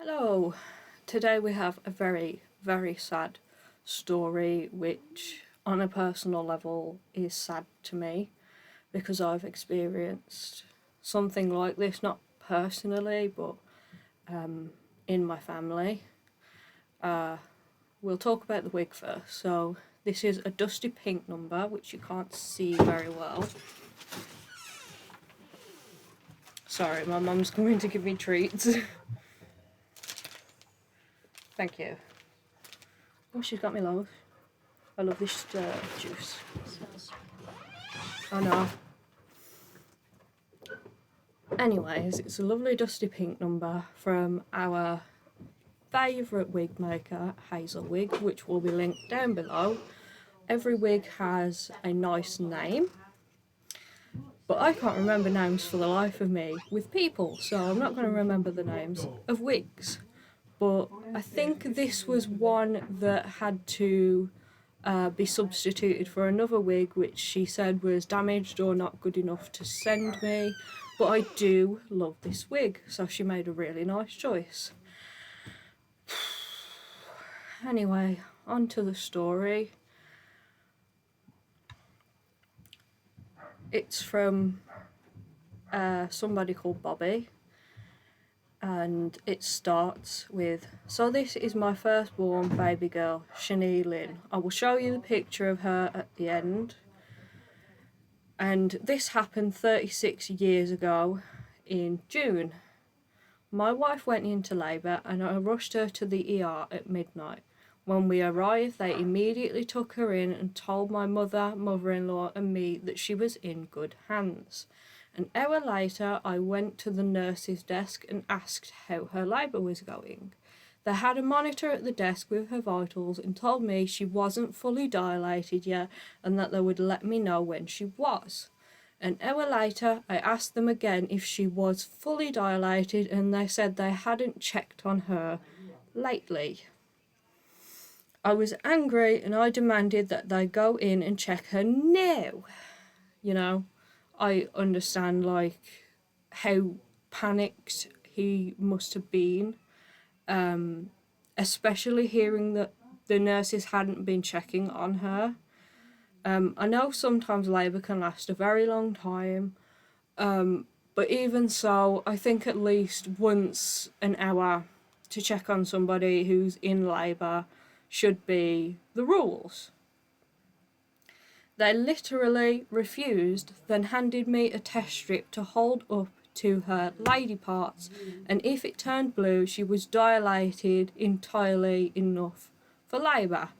Hello, today we have a very, very sad story which on a personal level is sad to me because I've experienced something like this, not personally but in my family. We'll talk about the wig first. So this is a dusty pink number which you can't see very well. Sorry, my mum's coming to give me treats. Thank you. Oh, she's got me loads. I love this juice. I know. Anyways, it's a lovely dusty pink number from our favourite wig maker, Hazel Wig, which will be linked down below. Every wig has a nice name, but I can't remember names for the life of me with people, so I'm not going to remember the names of wigs. But I think this was one that had to be substituted for another wig which she said was damaged or not good enough to send me, but I do love this wig, so she made a really nice choice. Anyway, on to the story. It's from somebody called Bobby, and it starts with, "So this is my firstborn baby girl, Shani Lynn. I will show you the picture of her at the end. And this happened 36 years ago in June. My wife went into labour and I rushed her to the ER at midnight. When we arrived, they immediately took her in and told my mother, mother-in-law and me that she was in good hands. An hour later, I went to the nurse's desk and asked how her labour was going. They had a monitor at the desk with her vitals and told me she wasn't fully dilated yet and that they would let me know when she was. An hour later, I asked them again if she was fully dilated and they said they hadn't checked on her lately. I was angry and I demanded that they go in and check her now. You know, I understand how panicked he must have been, especially hearing that the nurses hadn't been checking on her. I know sometimes labour can last a very long time, but even so, I think at least once an hour to check on somebody who's in labour should be the rules. They literally refused, then handed me a test strip to hold up to her lady parts, and if it turned blue, she was dilated entirely enough for labour.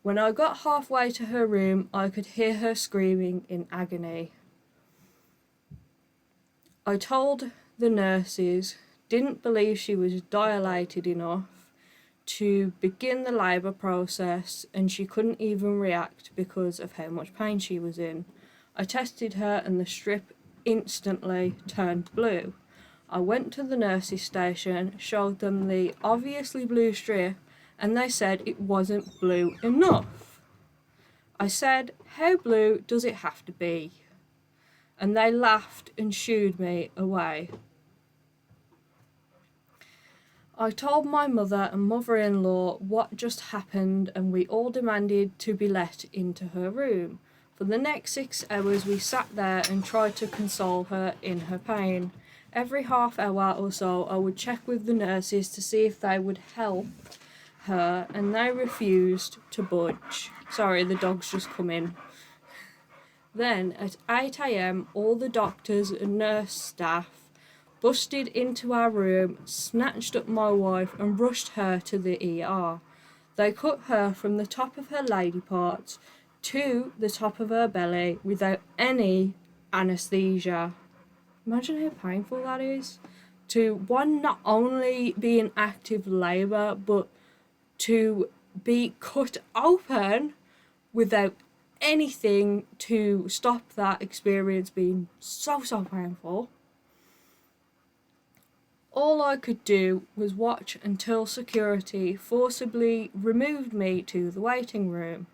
When I got halfway to her room, I could hear her screaming in agony. I told the nurses didn't believe she was dilated enough to begin the labour process, and she couldn't even react because of how much pain she was in. I tested her and the strip instantly turned blue. I went to the nurses' station, showed them the obviously blue strip, and they said it wasn't blue enough. I said, "How blue does it have to be?" And they laughed and shooed me away. I told my mother and mother-in-law what just happened and we all demanded to be let into her room. For the next 6 hours we sat there and tried to console her in her pain. Every half hour or so I would check with the nurses to see if they would help her, and they refused to budge. Sorry, the dog's just come in. Then at 8 a.m, all the doctors and nurse staff busted into our room, snatched up my wife and rushed her to the ER. They cut her from the top of her lady parts to the top of her belly without any anaesthesia. Imagine how painful that is. To one, not only be in active labour, but to be cut open without anything to stop that experience being so painful. All I could do was watch until security forcibly removed me to the waiting room.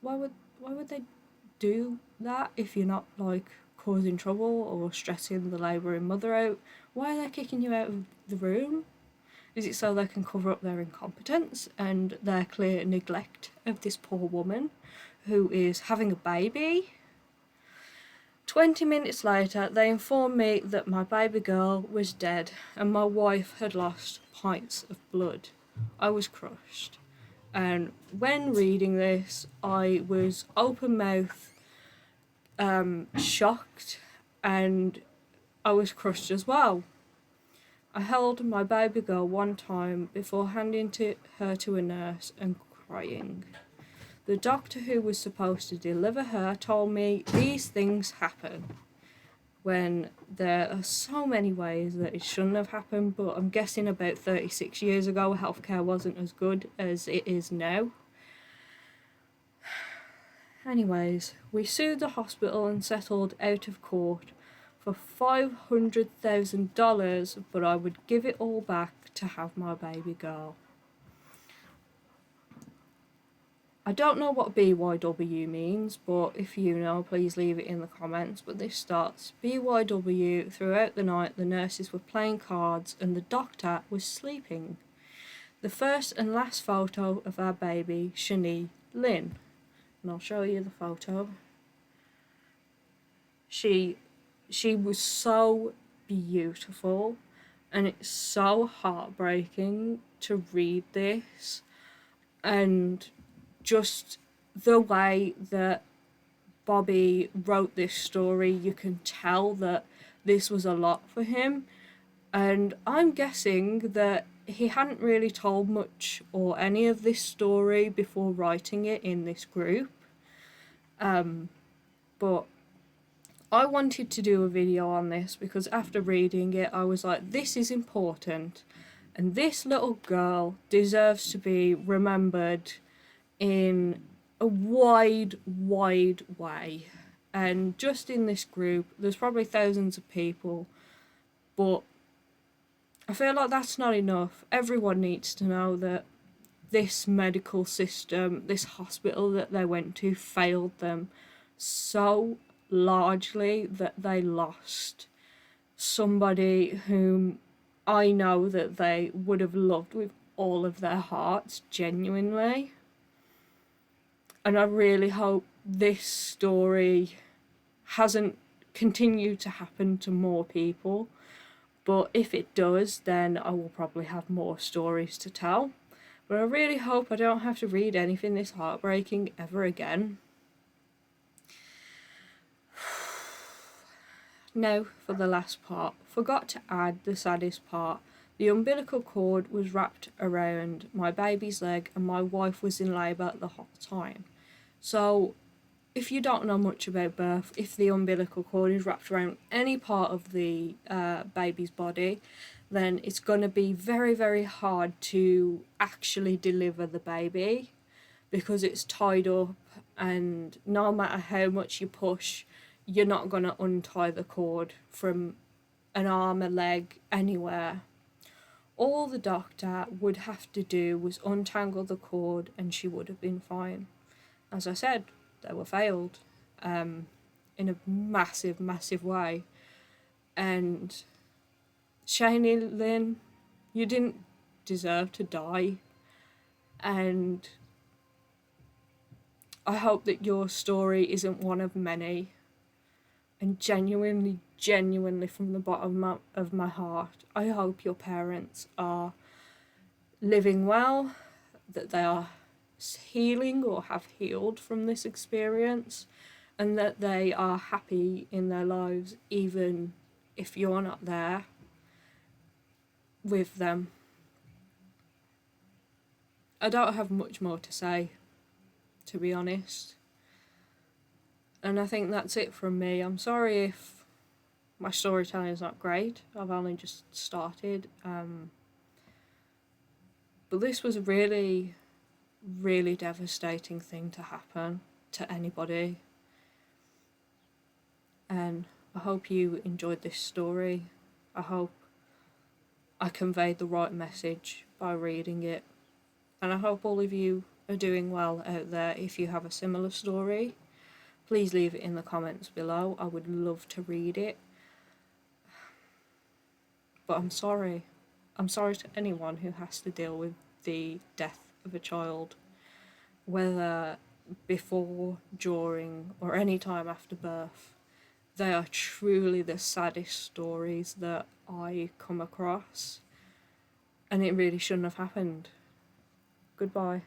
Why would they do that if you're not causing trouble or stressing the labouring mother out? Why are they kicking you out of the room? Is it so they can cover up their incompetence and their clear neglect of this poor woman who is having a baby? 20 minutes later, they informed me that my baby girl was dead and my wife had lost pints of blood. I was crushed. And when reading this, I was open mouth, shocked, and I was crushed as well. I held my baby girl one time before handing her to a nurse and crying. The doctor who was supposed to deliver her told me these things happen, when there are so many ways that it shouldn't have happened, but I'm guessing about 36 years ago healthcare wasn't as good as it is now. Anyways, we sued the hospital and settled out of court for $500,000, but I would give it all back to have my baby girl. I don't know what BYW means, but if you know, please leave it in the comments. But this starts, BYW, throughout the night the nurses were playing cards and the doctor was sleeping. The first and last photo of our baby, Shani Lynn. And I'll show you the photo. She was so beautiful, and it's so heartbreaking to read this, and just the way that Bobby wrote this story, you can tell that this was a lot for him, and I'm guessing that he hadn't really told much or any of this story before writing it in this group. But I wanted to do a video on this because after reading it I was like, this is important, and this little girl deserves to be remembered in a wide way. And just in this group there's probably thousands of people, but I feel like that's not enough. Everyone needs to know that this medical system, this hospital that they went to, failed them so largely that they lost somebody whom I know that they would have loved with all of their hearts, genuinely. And I really hope this story hasn't continued to happen to more people. But if it does, then I will probably have more stories to tell. But I really hope I don't have to read anything this heartbreaking ever again. Now for the last part. Forgot to add the saddest part. The umbilical cord was wrapped around my baby's leg and my wife was in labour the whole time. So if you don't know much about birth, if the umbilical cord is wrapped around any part of the baby's body, then it's going to be very hard to actually deliver the baby because it's tied up, and no matter how much you push, you're not going to untie the cord from an arm, a leg, anywhere. All the doctor would have to do was untangle the cord and she would have been fine. As I said, they were failed in a massive way. And Shani Lynn, you didn't deserve to die. And I hope that your story isn't one of many. And genuinely from the bottom of my heart, I hope your parents are living well, that they are healing or have healed from this experience, and that they are happy in their lives even if you're not there with them. I don't have much more to say, to be honest. And I think that's it from me. I'm sorry if my storytelling is not great. I've only just started. But this was a really devastating thing to happen to anybody. And I hope you enjoyed this story. I hope I conveyed the right message by reading it. And I hope all of you are doing well out there. If you have a similar story, please leave it in the comments below. I would love to read it. But I'm sorry. I'm sorry to anyone who has to deal with the death of a child, whether before, during, or any time after birth. They are truly the saddest stories that I come across, and it really shouldn't have happened. Goodbye.